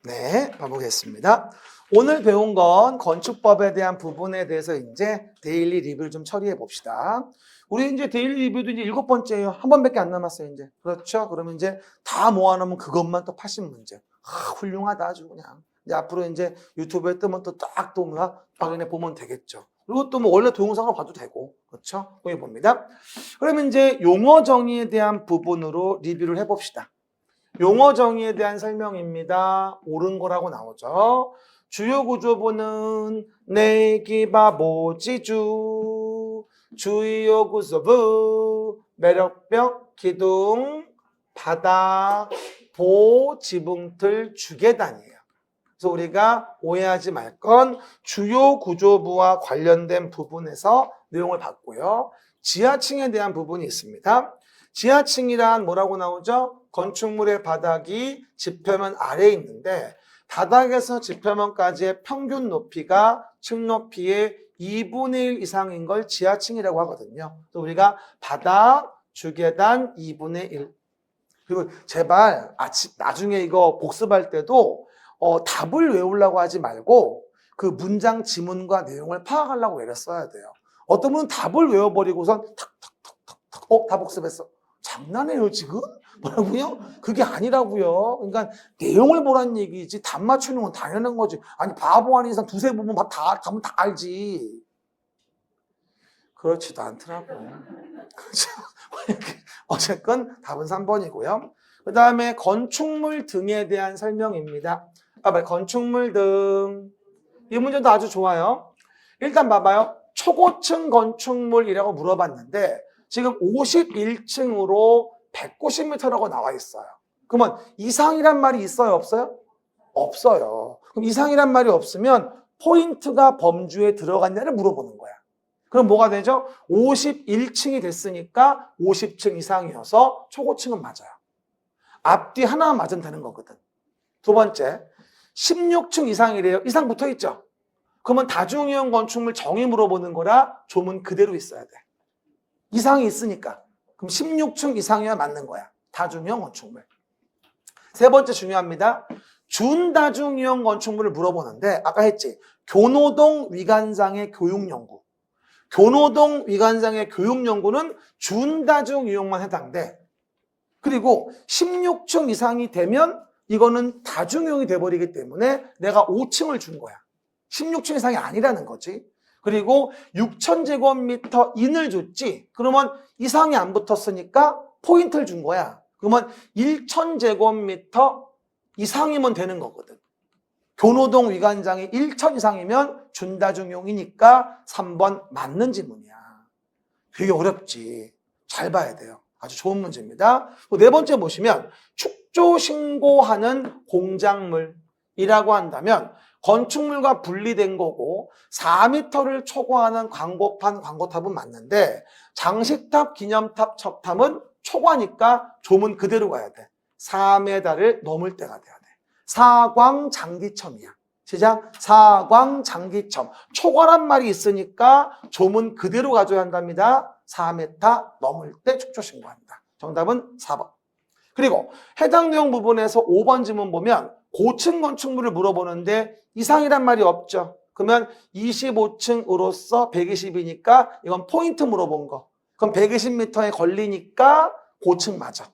네, 가보겠습니다. 오늘 배운 건 건축법에 대한 부분에 대해서 이제 데일리 리뷰를 좀 처리해 봅시다. 우리 이제 데일리 리뷰도 이제 7번째예요. 한 번밖에 안 남았어요, 이제. 그렇죠? 그러면 이제 다 모아놓으면 그것만 또 80문제. 훌륭하다, 아주 그냥. 이제 앞으로 이제 유튜브에 뜨면 또 딱 또 확인해 보면 되겠죠. 그리고 또 뭐 원래 동영상으로 봐도 되고. 그렇죠? 여기 봅니다. 그러면 이제 용어 정의에 대한 부분으로 리뷰를 해 봅시다. 용어 정의에 대한 설명입니다. 옳은 거라고 나오죠. 주요 구조부는 내기바 모지주, 주요 구조부, 매력벽, 기둥, 바닥, 보, 지붕틀, 주계단이에요. 그래서 우리가 오해하지 말 건 주요 구조부와 관련된 부분에서 내용을 봤고요. 지하층에 대한 부분이 있습니다. 지하층이란 뭐라고 나오죠? 건축물의 바닥이 지표면 아래에 있는데 바닥에서 지표면까지의 평균 높이가 층 높이의 2분의 1 이상인 걸 지하층이라고 하거든요. 또 우리가 바닥, 주계단 2분의 1. 그리고 제발 나중에 이거 복습할 때도 답을 외우려고 하지 말고 그 문장 지문과 내용을 파악하려고 애를 써야 돼요. 어떤 분은 답을 외워버리고선 탁탁탁탁탁 다 복습했어. 장난해요 지금? 뭐라고요? 그게 아니라고요. 그러니까 내용을 보라는 얘기지 답 맞추는 건 당연한 거지. 아니 바보 아닌 이상 두세 부분 답은 다 알지. 그렇지도 않더라고요. 그렇죠? 어쨌건 답은 3번이고요. 그 다음에 건축물 등에 대한 설명입니다. 봐봐요. 건축물 등. 이 문제도 아주 좋아요. 일단 봐봐요. 초고층 건축물이라고 물어봤는데 지금 51층으로 190m라고 나와 있어요. 그러면 이상이란 말이 있어요? 없어요? 없어요. 그럼 이상이란 말이 없으면 포인트가 범주에 들어갔냐를 물어보는 거야. 그럼 뭐가 되죠? 51층이 됐으니까 50층 이상이어서 초고층은 맞아요. 앞뒤 하나만 맞으면 되는 거거든. 두 번째, 16층 이상이래요. 이상 붙어 있죠? 그러면 다중이용 건축물 정의 물어보는 거라 조문 그대로 있어야 돼. 이상이 있으니까. 그럼 16층 이상이어야 맞는 거야. 다중이용 건축물. 세 번째 중요합니다. 준다중이용 건축물을 물어보는데 아까 했지. 교노동 위관상의 교육연구. 교노동 위관상의 교육연구는 준다중 이용만 해당돼. 그리고 16층 이상이 되면 이거는 다중이용이 돼버리기 때문에 내가 5층을 준 거야. 16층 이상이 아니라는 거지. 그리고 6,000제곱미터 인을 줬지. 그러면 이상이 안 붙었으니까 포인트를 준 거야. 그러면 1,000제곱미터 이상이면 되는 거거든. 교노동 위관장이 1,000 이상이면 준다중용이니까 3번 맞는 지문이야. 되게 어렵지. 잘 봐야 돼요. 아주 좋은 문제입니다. 네 번째 보시면 축조 신고하는 공작물이라고 한다면 건축물과 분리된 거고 4m를 초과하는 광고판, 광고탑은 맞는데 장식탑, 기념탑, 척탑은 초과니까 조문 그대로 가야 돼. 4m를 넘을 때가 돼야 돼. 사광장기첨이야. 시작. 사광장기첨. 초과란 말이 있으니까 조문 그대로 가져야 한답니다. 4m 넘을 때 축조 신고한다. 정답은 4번. 그리고 해당 내용 부분에서 5번 지문 보면 고층 건축물을 물어보는데 이상이란 말이 없죠. 그러면 25층으로서 120이니까 이건 포인트 물어본 거. 그럼 120m에 걸리니까 고층 맞아.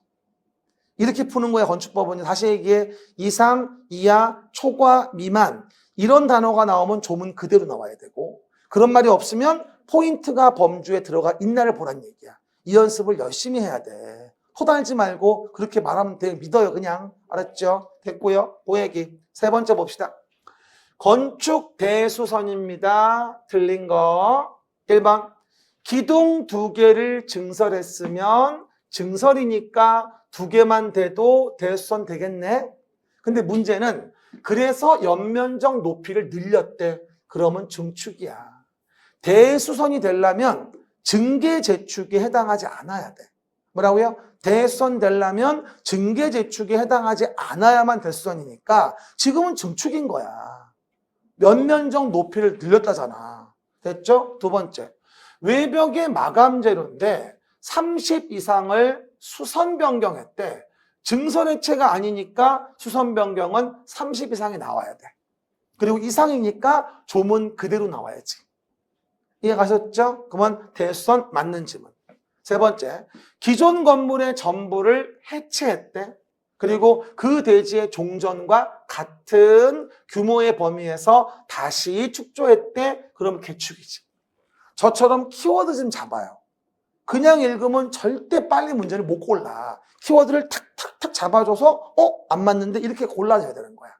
이렇게 푸는 거야 건축법은. 다시 얘기해. 이상, 이하, 초과, 미만 이런 단어가 나오면 조문 그대로 나와야 되고 그런 말이 없으면 포인트가 범주에 들어가 있나를 보란 얘기야. 이 연습을 열심히 해야 돼. 토달지 말고 그렇게 말하면 돼. 믿어요 그냥. 알았죠? 됐고요. 보얘기. 세 번째 봅시다. 건축 대수선입니다. 틀린 거. 1번. 기둥 2개를 증설했으면 증설이니까 2개만 돼도 대수선 되겠네. 근데 문제는 그래서 연면적 높이를 늘렸대. 그러면 증축이야. 대수선이 되려면 증계 재축에 해당하지 않아야 돼. 뭐라고요? 대수선 되려면 증계 재축에 해당하지 않아야만 대수선이니까 지금은 증축인 거야. 연면적 높이를 늘렸다잖아. 됐죠? 두 번째. 외벽의 마감 재료인데 30 이상을 수선 변경했대. 증설해체가 아니니까 수선 변경은 30 이상이 나와야 돼. 그리고 이상이니까 조문 그대로 나와야지. 이해 가셨죠? 그러면 대수선 맞는 지문. 세 번째, 기존 건물의 전부를 해체했대. 그리고 그 대지의 종전과 같은 규모의 범위에서 다시 축조했대. 그럼 개축이지. 저처럼 키워드 좀 잡아요. 그냥 읽으면 절대 빨리 문제를 못 골라. 키워드를 탁탁탁 잡아줘서 안 맞는데 이렇게 골라줘야 되는 거야.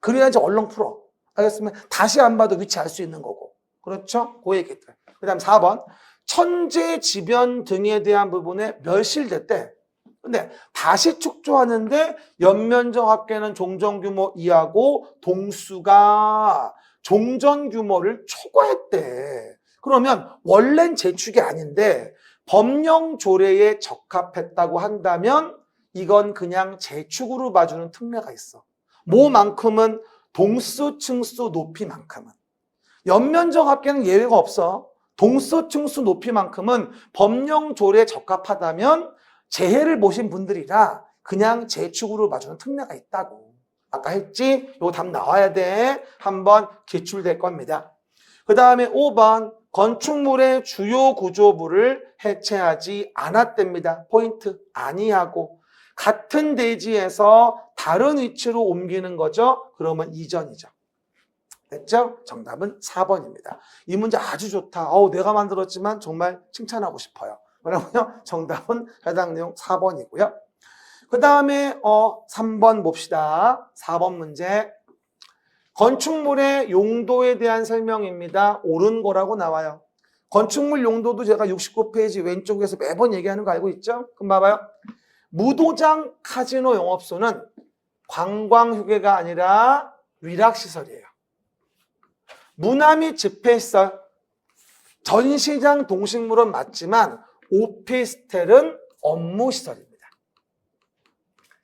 그래야지 얼렁 풀어. 알겠으면 다시 안 봐도 위치 알 수 있는 거고. 그렇죠? 그 얘기들. 그 다음 4번. 천재지변 등에 대한 부분에 멸실됐대. 근데 다시 축조하는데 연면적 합계는 종전 규모 2하고 동수가 종전 규모를 초과했대. 그러면 원래는 재축이 아닌데 법령 조례에 적합했다고 한다면 이건 그냥 재축으로 봐주는 특례가 있어. 뭐만큼은 동수, 층수, 높이만큼은. 연면적 합계는 예외가 없어. 동수, 층수, 높이만큼은 법령 조례에 적합하다면 재해를 보신 분들이라 그냥 재축으로 봐주는 특례가 있다고. 아까 했지? 요 답 나와야 돼. 한번 기출될 겁니다. 그 다음에 5번. 건축물의 주요 구조부를 해체하지 않았답니다. 포인트 아니하고 같은 대지에서 다른 위치로 옮기는 거죠. 그러면 이전이죠. 됐죠? 정답은 4번입니다. 이 문제 아주 좋다. 내가 만들었지만 정말 칭찬하고 싶어요. 그러면 정답은 해당 내용 4번이고요. 그 다음에 3번 봅시다. 4번 문제. 건축물의 용도에 대한 설명입니다. 옳은 거라고 나와요. 건축물 용도도 제가 69페이지 왼쪽에서 매번 얘기하는 거 알고 있죠? 그럼 봐봐요. 무도장 카지노 영업소는 관광휴게가 아니라 위락시설이에요. 문화 및 집회시설, 전시장 동식물은 맞지만 오피스텔은 업무시설입니다.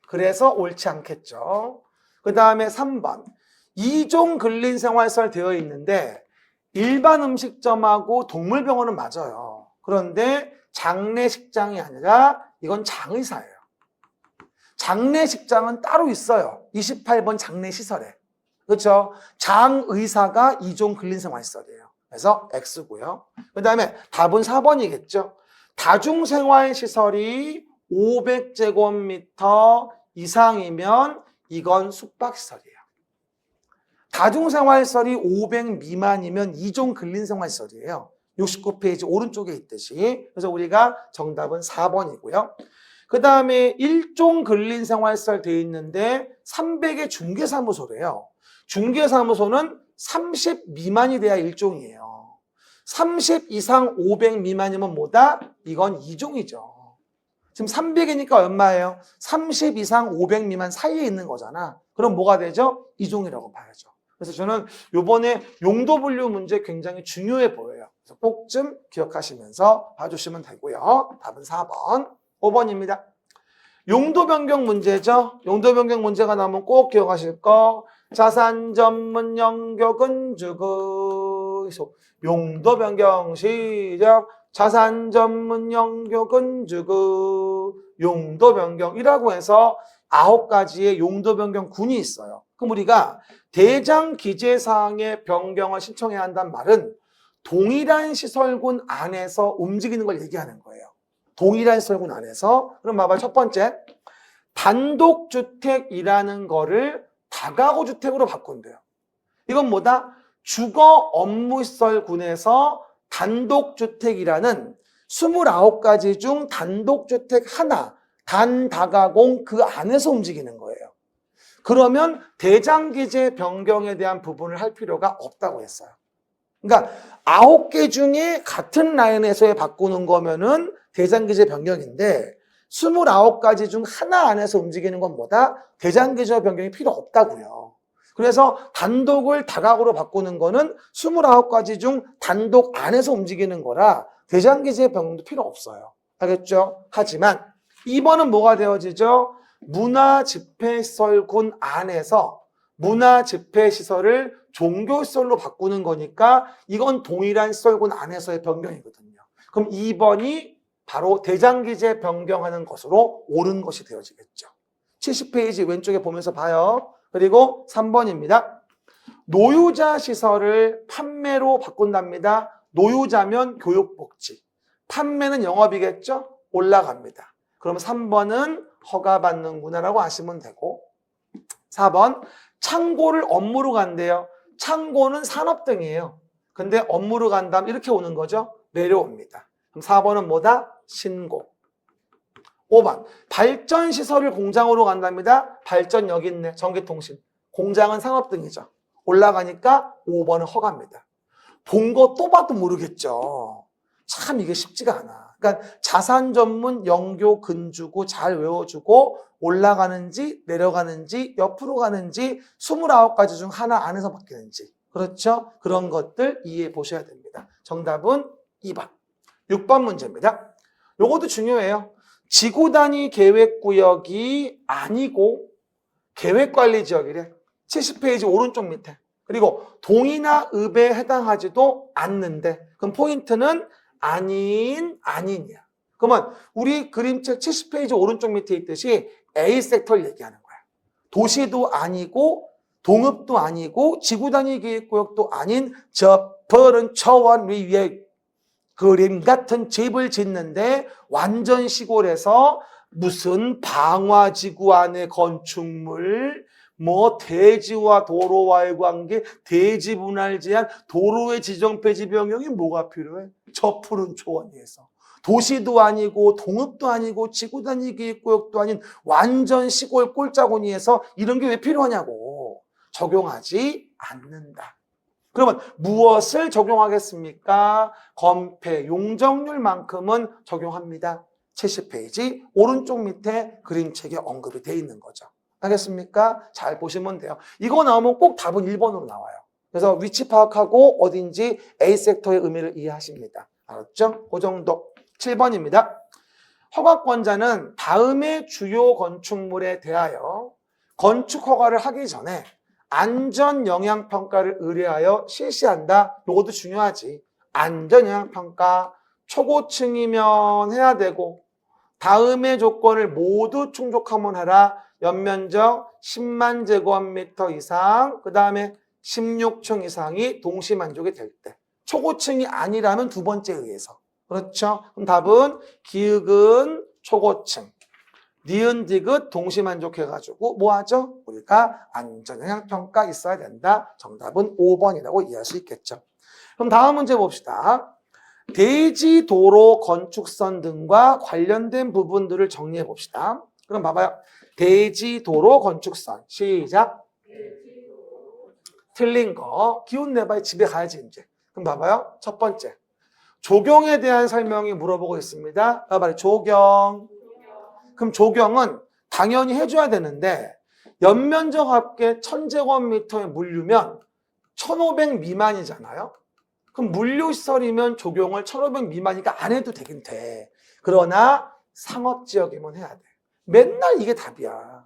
그래서 옳지 않겠죠. 그 다음에 3번. 2종 근린생활시설 되어 있는데 일반 음식점하고 동물병원은 맞아요. 그런데 장례식장이 아니라 이건 장의사예요. 장례식장은 따로 있어요. 28번 장례시설에. 그렇죠? 장의사가 2종 근린생활시설이에요. 그래서 X고요. 그 다음에 답은 4번이겠죠. 다중생활시설이 500제곱미터 이상이면 이건 숙박시설이에요. 다중생활시설이 500 미만이면 2종 근린생활시설이에요. 69페이지 오른쪽에 있듯이. 그래서 우리가 정답은 4번이고요. 그 다음에 1종 근린생활시설 되어 있는데 300의 중개사무소래요. 중개사무소는 30 미만이 돼야 1종이에요. 30 이상 500 미만이면 뭐다? 이건 2종이죠. 지금 300이니까 얼마예요? 30 이상 500 미만 사이에 있는 거잖아. 그럼 뭐가 되죠? 2종이라고 봐야죠. 그래서 저는 요번에 용도 분류 문제 굉장히 중요해 보여요. 그래서 꼭 좀 기억하시면서 봐주시면 되고요. 답은 4번, 5번입니다. 용도 변경 문제죠. 용도 변경 문제가 나오면 꼭 기억하실 거. 자산 전문 영격은 주그. 용도 변경 시작. 자산 전문 영격은 주그. 용도 변경이라고 해서 9가지의 용도 변경 군이 있어요. 그럼 우리가 대장 기재사항의 변경을 신청해야 한다는 말은 동일한 시설군 안에서 움직이는 걸 얘기하는 거예요. 동일한 시설군 안에서. 그럼 봐봐. 첫 번째, 단독주택이라는 거를 다가구주택으로 바꾼대요. 이건 뭐다? 주거 업무시설군에서 단독주택이라는 29가지 중 단독주택 하나, 단다가공 그 안에서 움직이는 거예요. 그러면 대장기재 변경에 대한 부분을 할 필요가 없다고 했어요. 그러니까 9개 중에 같은 라인에서의 바꾸는 거면은 대장기재 변경인데 29가지 중 하나 안에서 움직이는 건 뭐다? 대장기재 변경이 필요 없다고요. 그래서 단독을 다각으로 바꾸는 거는 29가지 중 단독 안에서 움직이는 거라 대장기재 변경도 필요 없어요. 알겠죠? 하지만 2번은 뭐가 되어지죠? 문화집회시설군 안에서 문화집회시설을 종교시설로 바꾸는 거니까 이건 동일한 시설군 안에서의 변경이거든요. 그럼 2번이 바로 대장기재 변경하는 것으로 옳은 것이 되어지겠죠. 70페이지 왼쪽에 보면서 봐요. 그리고 3번입니다. 노유자 시설을 판매로 바꾼답니다. 노유자면 교육복지. 판매는 영업이겠죠? 올라갑니다. 그럼 3번은 허가받는구나라고 아시면 되고, 4번 창고를 업무로 간대요. 창고는 산업 등이에요. 근데 업무로 간다면 이렇게 오는 거죠. 내려옵니다. 그럼 4번은 뭐다? 신고. 5번 발전시설을 공장으로 간답니다. 발전 여기 있네. 전기통신. 공장은 산업 등이죠. 올라가니까 5번은 허가입니다. 본 거 또 봐도 모르겠죠. 참 이게 쉽지가 않아. 그러니까 자산 전문 영교 근주고 잘 외워주고 올라가는지 내려가는지 옆으로 가는지 29가지 중 하나 안에서 바뀌는지, 그렇죠? 그런 것들 이해해 보셔야 됩니다. 정답은 2번. 6번 문제입니다. 요것도 중요해요. 지구 단위 계획구역이 아니고 계획관리지역이래. 70페이지 오른쪽 밑에. 그리고 동이나 읍에 해당하지도 않는데, 그럼 포인트는 아닌이야. 그러면 우리 그림책 70페이지 오른쪽 밑에 있듯이 A 섹터를 얘기하는 거야. 도시도 아니고 동읍도 아니고 지구 단위 계획구역도 아닌 저 푸른 초원 위에 그림 같은 집을 짓는데 완전 시골에서 무슨 방화지구 안에 건축물, 뭐 대지와 도로와의 관계, 대지 분할 제한, 도로의 지정 폐지 변경이 뭐가 필요해? 저 푸른 초원 위에서. 도시도 아니고 동읍도 아니고 지구 단위 계획구역도 아닌 완전 시골 꼴짜구니에서 이런 게 왜 필요하냐고. 적용하지 않는다. 그러면 무엇을 적용하겠습니까? 건폐 용적률만큼은 적용합니다. 70페이지 오른쪽 밑에 그림책에 언급이 돼 있는 거죠. 알겠습니까? 잘 보시면 돼요. 이거 나오면 꼭 답은 1번으로 나와요. 그래서 위치 파악하고 어딘지 A 섹터의 의미를 이해하십니다. 알았죠? 그 정도. 7번입니다. 허가권자는 다음의 주요 건축물에 대하여 건축 허가를 하기 전에 안전영향평가를 의뢰하여 실시한다. 이것도 중요하지. 안전영향평가 초고층이면 해야 되고, 다음의 조건을 모두 충족하면 해라. 연면적 10만 제곱미터 이상, 그 다음에 16층 이상이 동시 만족이 될 때. 초고층이 아니라면 두 번째에 의해서. 그렇죠? 그럼 답은 기역은 초고층, 니은 디귿 동시 만족해가지고 뭐 하죠? 우리가 안전영향평가 있어야 된다. 정답은 5번이라고 이해할 수 있겠죠. 그럼 다음 문제 봅시다. 대지, 도로, 건축선 등과 관련된 부분들을 정리해 봅시다. 그럼 봐봐요. 대지, 도로, 건축선. 시작. 틀린 거. 기운 내봐야 집에 가야지 이제. 그럼 봐봐요. 첫 번째. 조경에 대한 설명이 물어보고 있습니다. 봐봐요. 조경. 그럼 조경은 당연히 해줘야 되는데 연면적 합계 1000제곱미터의 물류면 1500 미만이잖아요. 그럼 물류시설이면 조경을 1500 미만이니까 안 해도 되긴 돼. 그러나 상업지역이면 해야 돼. 맨날 이게 답이야.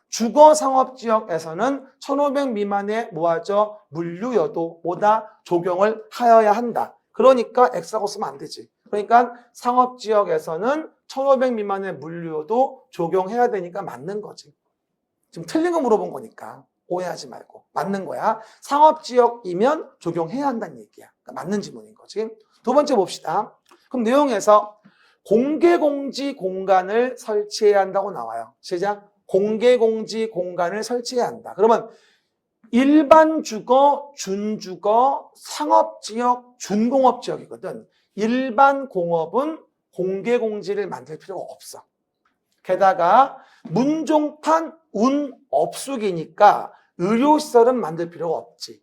주거상업지역에서는 1500 미만의 뭐하죠? 물류여도 뭐다? 조경을 하여야 한다. 그러니까 X라고 쓰면 안 되지. 그러니까 상업지역에서는 1500 미만의 물류여도 적용해야 되니까 맞는 거지. 지금 틀린 거 물어본 거니까 오해하지 말고 맞는 거야. 상업지역이면 적용해야 한다는 얘기야. 그러니까 맞는 지문인 거지. 두 번째 봅시다. 그럼 내용에서 공개공지 공간을 설치해야 한다고 나와요. 시작. 공개공지 공간을 설치해야 한다. 그러면 일반 주거, 준주거, 상업지역, 준공업지역이거든. 일반 공업은 공개공지를 만들 필요가 없어. 게다가 문종판 운업숙이니까 의료시설은 만들 필요가 없지.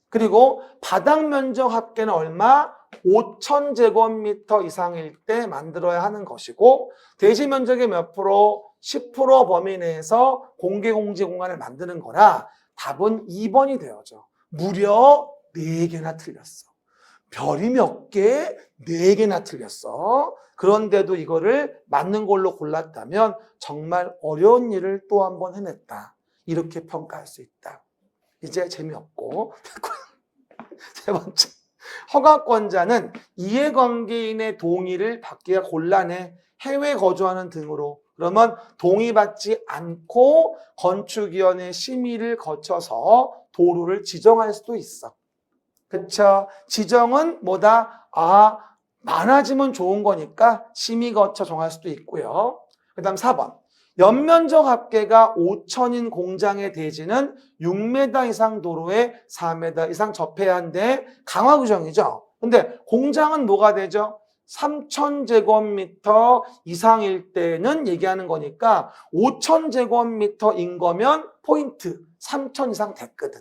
그리고 바닥 면적 합계는 얼마? 5000제곱미터 이상일 때 만들어야 하는 것이고, 대지 면적의 몇 프로? 10% 범위 내에서 공개공지 공간을 만드는 거라 답은 2번이 되어져. 무려 4개나 틀렸어. 별이 몇 개? 4개나 틀렸어. 그런데도 이거를 맞는 걸로 골랐다면 정말 어려운 일을 또 한 번 해냈다. 이렇게 평가할 수 있다. 이제 재미없고. 세 번째. 허가권자는 이해관계인의 동의를 받기가 곤란해. 해외 거주하는 등으로. 그러면 동의받지 않고 건축위원회 심의를 거쳐서 도로를 지정할 수도 있어. 그쵸? 지정은 뭐다? 많아지면 좋은 거니까 심의 거쳐 정할 수도 있고요. 그 다음 4번. 연면적 합계가 5천인 공장의 대지는 6m 이상 도로에 4m 이상 접해야 한데 강화 규정이죠. 근데 공장은 뭐가 되죠? 3,000제곱미터 이상일 때는 얘기하는 거니까 5,000제곱미터인 거면 포인트 3,000 이상 됐거든.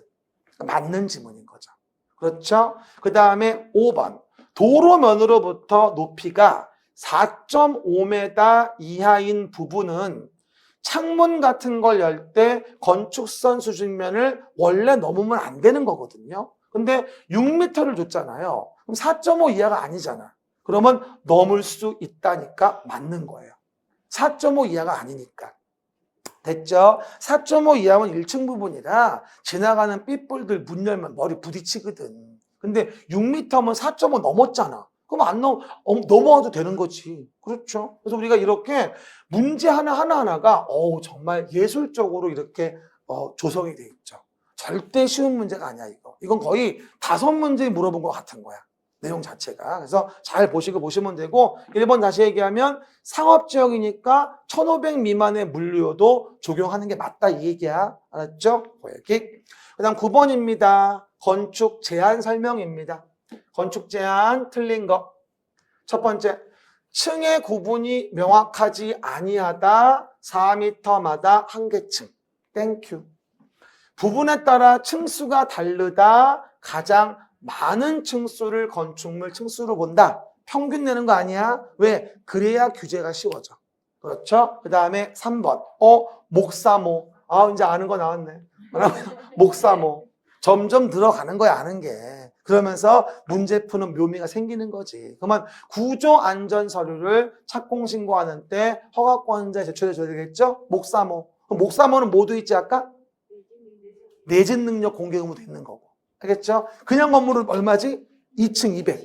맞는 지문인 거죠. 그렇죠? 그 다음에 5번. 도로면으로부터 높이가 4.5m 이하인 부분은 창문 같은 걸 열 때 건축선 수직면을 원래 넘으면 안 되는 거거든요. 근데 6m를 줬잖아요. 그럼 4.5 이하가 아니잖아. 그러면 넘을 수 있다니까 맞는 거예요. 4.5 이하가 아니니까. 됐죠? 4.5 이하면 1층 부분이라 지나가는 삐뿔들 문 열면 머리 부딪히거든. 근데 6m면 4.5 넘었잖아. 그럼 안 넘어와도 되는 거지. 그렇죠? 그래서 우리가 이렇게 문제 하나하나가 정말 예술적으로 이렇게 조성이 돼 있죠. 절대 쉬운 문제가 아니야, 이거. 이건 거의 5문제 물어본 것 같은 거야. 내용 자체가. 그래서 잘 보시면 되고 1번 다시 얘기하면 상업지역이니까 1,500 미만의 물류도 적용하는 게 맞다 이 얘기야. 알았죠? 그 얘기. 그 다음 9번입니다. 건축 제한 설명입니다. 건축 제한 틀린 거. 첫 번째, 층의 구분이 명확하지 아니하다. 4m마다 한 개 층. 땡큐. 부분에 따라 층수가 다르다. 가장 많은 층수를 건축물 층수로 본다. 평균 내는 거 아니야? 왜? 그래야 규제가 쉬워져. 그렇죠? 그 다음에 3번. 목사모. 이제 아는 거 나왔네. 목사모. 점점 들어가는 거야, 아는 게. 그러면서 문제 푸는 묘미가 생기는 거지. 그러면 구조안전 서류를 착공신고하는 때 허가권자에 제출해줘야 되겠죠? 목사모. 그럼 목사모는 뭐도 있지, 아까? 내진 능력 공개 의무도 있는 거고. 알겠죠? 그냥 건물은 얼마지? 2층 200.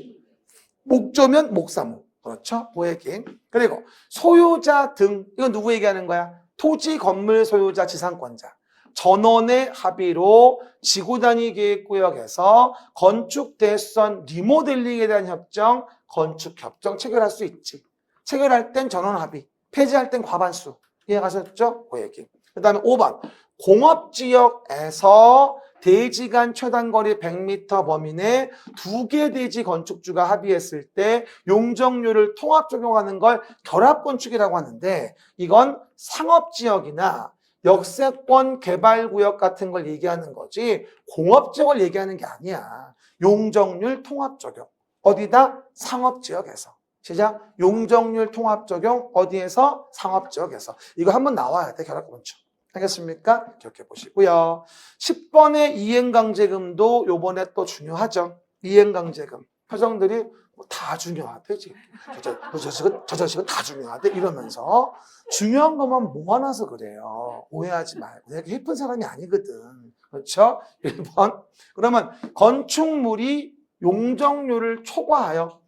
목조면 목사모. 그렇죠? 보액인. 그리고 소유자 등. 이건 누구 얘기하는 거야? 토지 건물 소유자 지상권자. 전원의 합의로 지구단위 계획구역에서 건축 대수선 리모델링에 대한 협정, 건축 협정 체결할 수 있지. 체결할 땐 전원 합의, 폐지할 땐 과반수. 이해가셨죠? 그 얘기. 그 다음에 5번. 공업지역에서 대지 간 최단거리 100m 범위 내 2개 대지 건축주가 합의했을 때 용적률을 통합 적용하는 걸 결합건축이라고 하는데 이건 상업지역이나 역세권 개발구역 같은 걸 얘기하는 거지 공업지역을 얘기하는 게 아니야. 용적률 통합 적용. 어디다? 상업지역에서. 시작. 용적률 통합 적용 어디에서? 상업지역에서. 이거 한번 나와야 돼. 결합건축. 알겠습니까? 기억해 보시고요. 10번의 이행강제금도 요번에 또 중요하죠. 이행강제금. 표정들이 다 중요하대. 저 자식은 다 중요하대. 이러면서 중요한 것만 모아놔서 그래요. 오해하지 말고. 내가 예쁜 사람이 아니거든. 그렇죠? 1번. 그러면 건축물이 용적률을 초과하여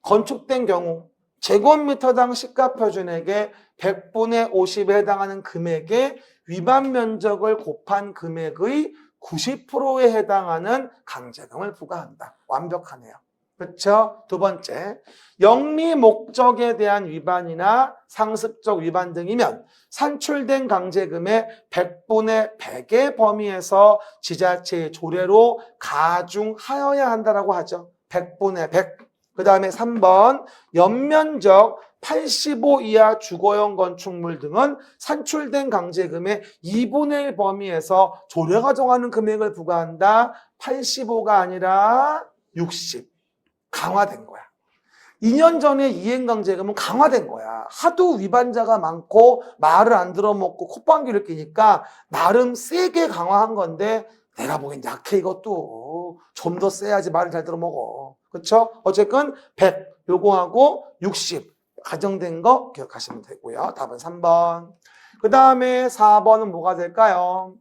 건축된 경우 제곱미터당 시가표준액의 100분의 50에 해당하는 금액의 위반 면적을 곱한 금액의 90%에 해당하는 강제금을 부과한다. 완벽하네요. 그렇죠? 두 번째, 영리 목적에 대한 위반이나 상습적 위반 등이면 산출된 강제금의 100분의 100의 범위에서 지자체의 조례로 가중하여야 한다라고 하죠. 100분의 100. 그 다음에 3번, 연면적 85 이하 주거용 건축물 등은 산출된 강제금의 2분의 1 범위에서 조례가 정하는 금액을 부과한다. 85가 아니라 60. 강화된 거야. 2년 전에 이행강제금은 강화된 거야. 하도 위반자가 많고 말을 안 들어먹고 콧방귀를 끼니까 나름 세게 강화한 건데 내가 보기엔 약해 이것도. 좀 더 세야지 말을 잘 들어먹어. 그렇죠? 어쨌건 100 요거하고 60 가정된 거 기억하시면 되고요. 답은 3번. 그 다음에 4번은 뭐가 될까요?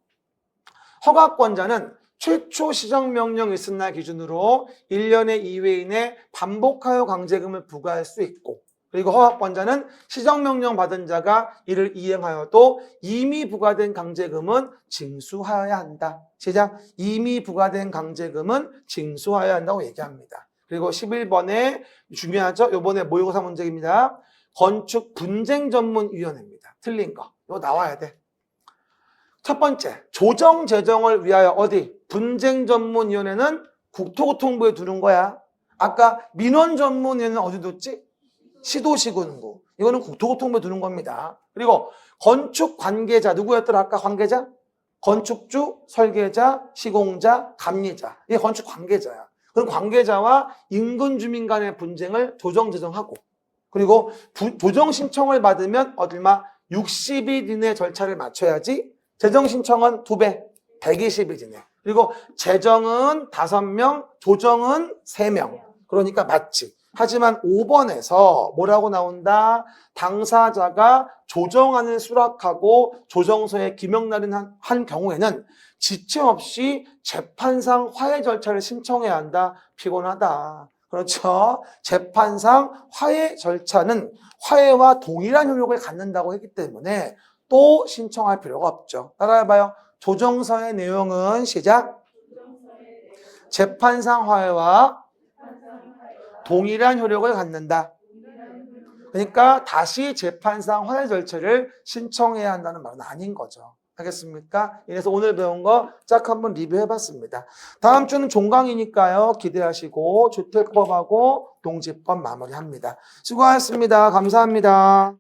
허가권자는 최초 시정명령 있은 날 기준으로 1년의 이외 이내 반복하여 강제금을 부과할 수 있고 그리고 허락권자는 시정명령 받은 자가 이를 이행하여도 이미 부과된 강제금은 징수하여야 한다. 시작. 이미 부과된 강제금은 징수하여야 한다고 얘기합니다. 그리고 11번에 중요하죠. 이번에 모의고사 문제입니다. 건축 분쟁 전문위원회입니다. 틀린 거. 이거 나와야 돼. 첫 번째, 조정 재정을 위하여 어디? 분쟁 전문위원회는 국토교통부에 두는 거야. 아까 민원 전문위원회는 어디 뒀지? 시도시군구. 이거는 국토교통부에 두는 겁니다. 그리고 건축 관계자, 누구였더라? 아까 관계자? 건축주, 설계자, 시공자, 감리자. 이게 건축 관계자야. 그럼 관계자와 인근 주민 간의 분쟁을 조정 재정하고, 그리고 조정 신청을 받으면 얼마? 60일 이내 절차를 맞춰야지. 재정 신청은 2배, 120일 이내. 그리고 재정은 5명, 조정은 3명. 그러니까 맞지. 하지만 5번에서 뭐라고 나온다? 당사자가 조정안을 수락하고 조정서에 기명날인 한 경우에는 지체 없이 재판상 화해 절차를 신청해야 한다. 피곤하다. 그렇죠? 재판상 화해 절차는 화해와 동일한 효력을 갖는다고 했기 때문에 또 신청할 필요가 없죠. 따라해봐요. 조정서의 내용은 시작. 재판상 화해와 동일한 효력을 갖는다. 그러니까 다시 재판상 화해 절차를 신청해야 한다는 말은 아닌 거죠. 알겠습니까? 그래서 오늘 배운 거 쫙 한번 리뷰해봤습니다. 다음 주는 종강이니까요. 기대하시고 주택법하고 농지법 마무리합니다. 수고하셨습니다. 감사합니다.